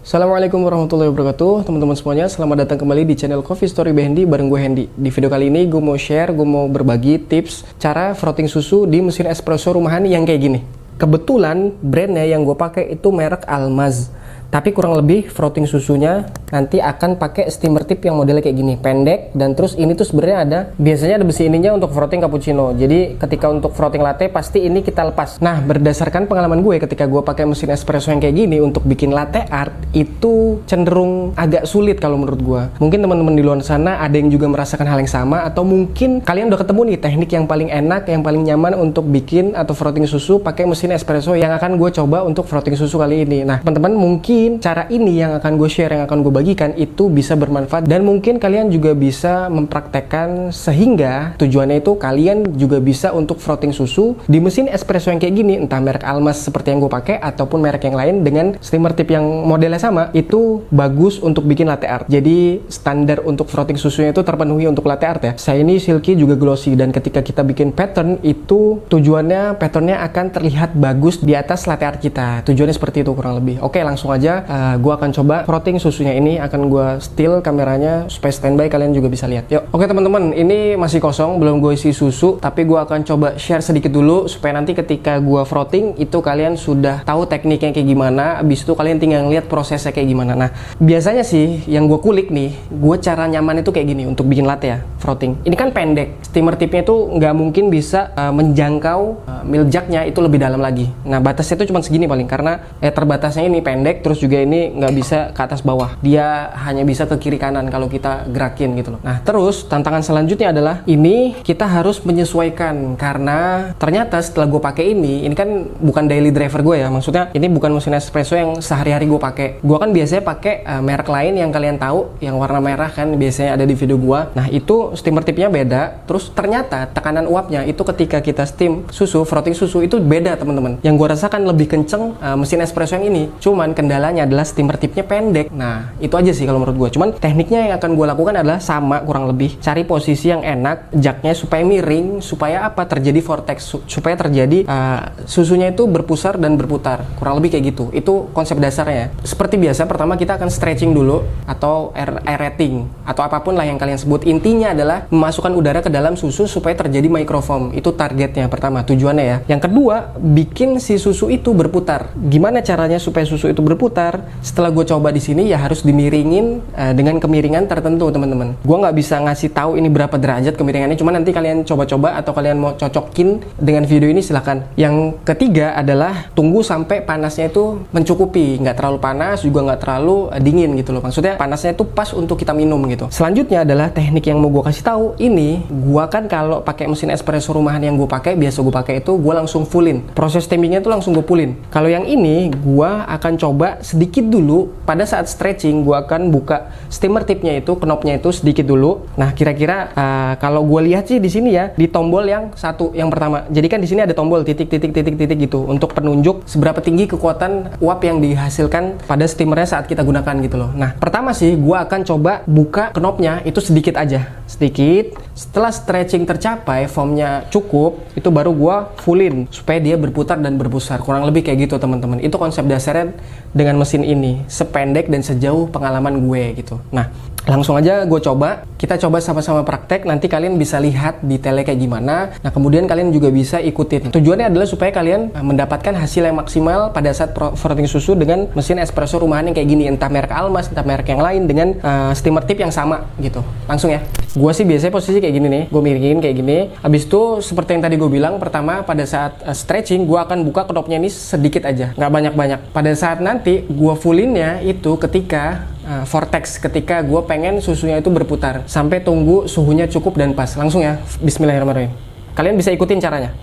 Assalamualaikum warahmatullahi wabarakatuh. Teman-teman semuanya, selamat datang kembali di channel Coffee Story by Hendy bareng gue Hendy. Di video kali ini gue mau berbagi tips cara frotting susu di mesin espresso rumahan yang kayak gini. Kebetulan brandnya yang gue pakai itu merek Almaz. Tapi kurang lebih frotting susunya nanti akan pakai steamer tip yang modelnya kayak gini, pendek, dan terus ini tuh sebenarnya biasanya ada besi ininya untuk frotting cappuccino. Jadi ketika untuk frotting latte pasti ini kita lepas. Nah, berdasarkan pengalaman gue ketika gue pakai mesin espresso yang kayak gini untuk bikin latte art itu cenderung agak sulit kalau menurut gue. Mungkin teman-teman di luar sana ada yang juga merasakan hal yang sama, atau mungkin kalian udah ketemu nih teknik yang paling enak, yang paling nyaman untuk bikin atau frotting susu pakai mesin espresso yang akan gue coba untuk frotting susu kali ini. Nah, teman-teman mungkin cara ini yang akan gue share, yang akan gue bagikan itu bisa bermanfaat dan mungkin kalian juga bisa mempraktekkan sehingga tujuannya itu kalian juga bisa untuk frotting susu di mesin espresso yang kayak gini, entah merek Almaz seperti yang gue pakai ataupun merek yang lain dengan steamer tip yang modelnya sama, itu bagus untuk bikin latte art. Jadi standar untuk frotting susunya itu terpenuhi untuk latte art ya. Saya ini silky juga glossy, dan ketika kita bikin pattern itu tujuannya patternnya akan terlihat bagus di atas latte art kita. Tujuannya seperti itu kurang lebih. Oke, langsung aja. Gue akan coba frotting susunya ini, akan gue still kameranya supaya standby kalian juga bisa lihat. Yuk. Oke teman-teman, ini masih kosong, belum gue isi susu, tapi gue akan coba share sedikit dulu supaya nanti ketika gue frotting itu kalian sudah tahu tekniknya kayak gimana. Abis itu kalian tinggal lihat prosesnya kayak gimana. Nah, biasanya sih yang gue kulik nih, gue cara nyaman itu kayak gini untuk bikin latte ya, frotting. Ini kan pendek, steamer tipnya itu nggak mungkin bisa menjangkau milk jugnya itu lebih dalam lagi. Nah, batasnya itu cuma segini paling, karena terbatasnya ini pendek, terus juga ini nggak bisa ke atas bawah, dia hanya bisa ke kiri kanan kalau kita gerakin gitu loh. Nah, terus tantangan selanjutnya adalah ini kita harus menyesuaikan, karena ternyata setelah gue pakai ini kan bukan daily driver gue ya, maksudnya ini bukan mesin espresso yang sehari-hari gue pakai. Gue kan biasanya pakai merek lain yang kalian tahu, yang warna merah kan biasanya ada di video gue. Nah, itu steamer tipnya beda, terus ternyata tekanan uapnya itu ketika kita steam susu, frotting susu itu beda teman-teman. Yang gue rasakan lebih kenceng mesin espresso yang ini, cuman kendalanya adalah steamer tipnya pendek. Nah, itu aja sih kalau menurut gue. Cuman tekniknya yang akan gue lakukan adalah sama kurang lebih, cari posisi yang enak, jugnya supaya miring, supaya apa, terjadi vortex, supaya terjadi susunya itu berpusar dan berputar, kurang lebih kayak gitu. Itu konsep dasarnya. Seperti biasa, pertama kita akan stretching dulu, atau aerating, atau apapun lah yang kalian sebut. Intinya adalah memasukkan udara ke dalam susu supaya terjadi microfoam. Itu targetnya pertama, tujuannya ya. Yang kedua, bikin si susu itu berputar. Gimana caranya supaya susu itu berputar? Setelah gue coba di sini ya harus dimiringin dengan kemiringan tertentu teman-teman. Gue nggak bisa ngasih tahu ini berapa derajat kemiringannya, cuma nanti kalian coba-coba atau kalian mau cocokin dengan video ini silahkan. Yang ketiga adalah tunggu sampai panasnya itu mencukupi, nggak terlalu panas juga nggak terlalu dingin gitu loh. Maksudnya panasnya itu pas untuk kita minum gitu. Selanjutnya adalah teknik yang mau gue kasih tahu. Ini gue kan kalau pakai mesin espresso rumahan yang gue pakai, biasa gue pakai itu gue langsung fullin. Proses steamingnya itu langsung gue fullin. Kalau yang ini gue akan coba sedikit dulu. Pada saat stretching gue akan buka steamer tipnya itu, knopnya itu sedikit dulu. Nah, kira-kira kalau gue lihat sih di sini ya, di tombol yang satu, yang pertama. Jadi kan di sini ada tombol titik gitu untuk penunjuk seberapa tinggi kekuatan uap yang dihasilkan pada steamernya saat kita gunakan gitu loh. Nah, pertama sih gue akan coba buka knopnya itu sedikit aja, sedikit. Setelah stretching tercapai, foamnya cukup, itu baru gue fullin supaya dia berputar dan berbesar. Kurang lebih kayak gitu teman-teman. Itu konsep dasarnya dengan mesin ini, sependek dan sejauh pengalaman gue gitu. Nah, langsung aja gue coba. Kita coba sama-sama praktek, nanti kalian bisa lihat detailnya kayak gimana. Nah, kemudian kalian juga bisa ikutin. Tujuannya adalah supaya kalian mendapatkan hasil yang maksimal pada saat frotting susu dengan mesin espresso rumahan yang kayak gini, entah merek Almaz, entah merek yang lain dengan steamer tip yang sama gitu. Langsung ya. Gue sih biasanya posisi kayak gini nih, gue miringin kayak gini. Habis itu seperti yang tadi gue bilang, pertama pada saat stretching gue akan buka knopnya ini sedikit aja, nggak banyak-banyak. Pada saat nanti gue fullinnya itu ketika vortex, ketika gue pengen susunya itu berputar sampai tunggu suhunya cukup dan pas. Langsung ya, bismillahirrahmanirrahim. Kalian bisa ikutin caranya.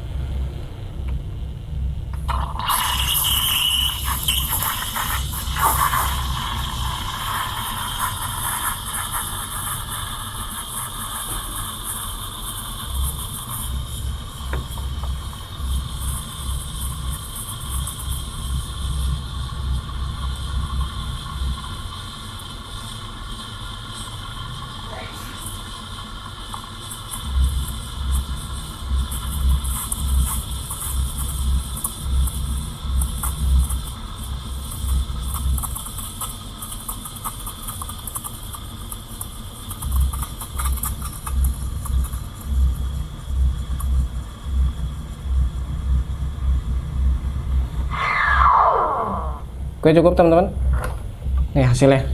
Oke, cukup teman-teman. Nih hasilnya.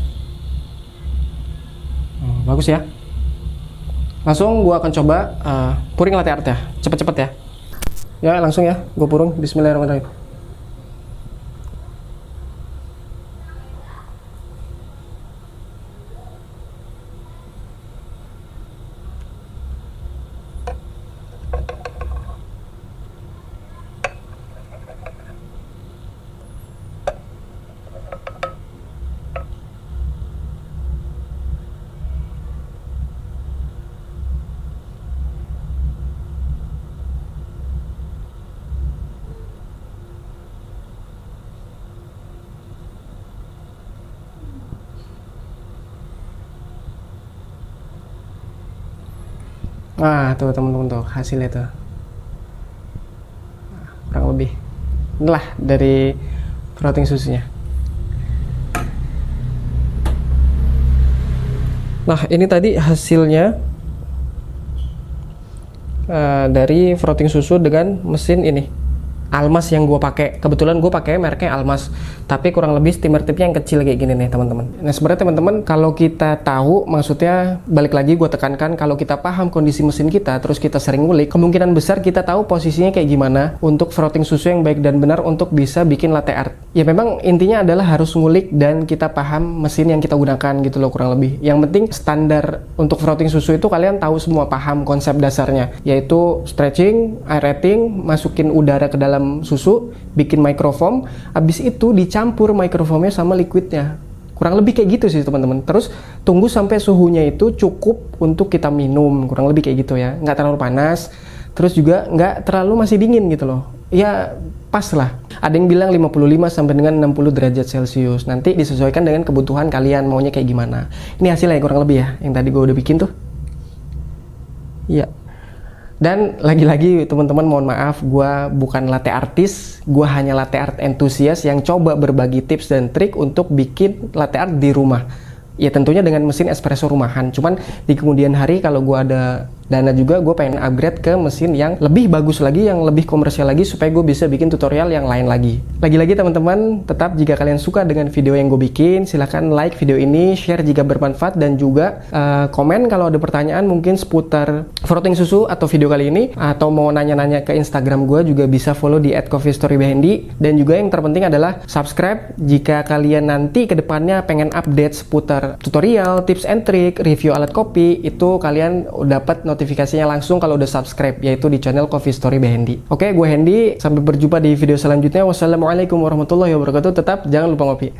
Bagus ya. Langsung gua akan coba puring latte art ya. Cepet-cepet ya. Ya langsung ya, gue purung. Bismillahirrahmanirrahim. Nah, tuh teman-teman tuh hasilnya tuh. Kurang lebih. Inilah dari frotting susunya. Nah, ini tadi hasilnya dari frotting susu dengan mesin ini. Almas yang gue pakai, kebetulan gue pakai mereknya Almas, tapi kurang lebih steamer tipnya yang kecil kayak gini nih teman-teman. Nah sebenarnya teman-teman, kalau kita tahu, maksudnya balik lagi gue tekankan, kalau kita paham kondisi mesin kita, terus kita sering ngulik, kemungkinan besar kita tahu posisinya kayak gimana untuk frotting susu yang baik dan benar untuk bisa bikin latte art. Ya memang intinya adalah harus ngulik dan kita paham mesin yang kita gunakan gitu loh kurang lebih. Yang penting standar untuk frotting susu itu kalian tahu semua, paham konsep dasarnya, yaitu stretching, aerating, masukin udara ke dalam susu, bikin microfoam, habis itu dicampur microfoamnya sama liquidnya. Kurang lebih kayak gitu sih teman-teman. Terus tunggu sampai suhunya itu cukup untuk kita minum, kurang lebih kayak gitu ya. Nggak terlalu panas, terus juga nggak terlalu masih dingin gitu loh. Ya pas lah. Ada yang bilang 55 sampai dengan 60 derajat Celcius. Nanti disesuaikan dengan kebutuhan kalian maunya kayak gimana. Ini hasilnya kurang lebih ya, yang tadi gue udah bikin tuh. Iya. Dan lagi-lagi teman-teman mohon maaf, gue bukan latte artis, gue hanya latte art enthusiast yang coba berbagi tips dan trik untuk bikin latte art di rumah. Ya tentunya dengan mesin espresso rumahan. Cuman di kemudian hari kalau gue ada dana juga, gue pengen upgrade ke mesin yang lebih bagus lagi, yang lebih komersial lagi, supaya gue bisa bikin tutorial yang lain lagi. Lagi-lagi teman-teman, tetap jika kalian suka dengan video yang gue bikin, silahkan like video ini, share jika bermanfaat, dan juga komen kalau ada pertanyaan mungkin seputar frotting susu atau video kali ini, atau mau nanya-nanya ke Instagram gue juga bisa follow di @coffeestorybehendi. Dan juga yang terpenting adalah subscribe jika kalian nanti kedepannya pengen update seputar tutorial, tips and trick, review alat kopi, itu kalian dapat notifikasinya langsung kalau udah subscribe, yaitu di channel Coffee Story Behendi. Oke, gue Hendy, sampai berjumpa di video selanjutnya. Wassalamualaikum warahmatullahi wabarakatuh. Tetap jangan lupa ngopi.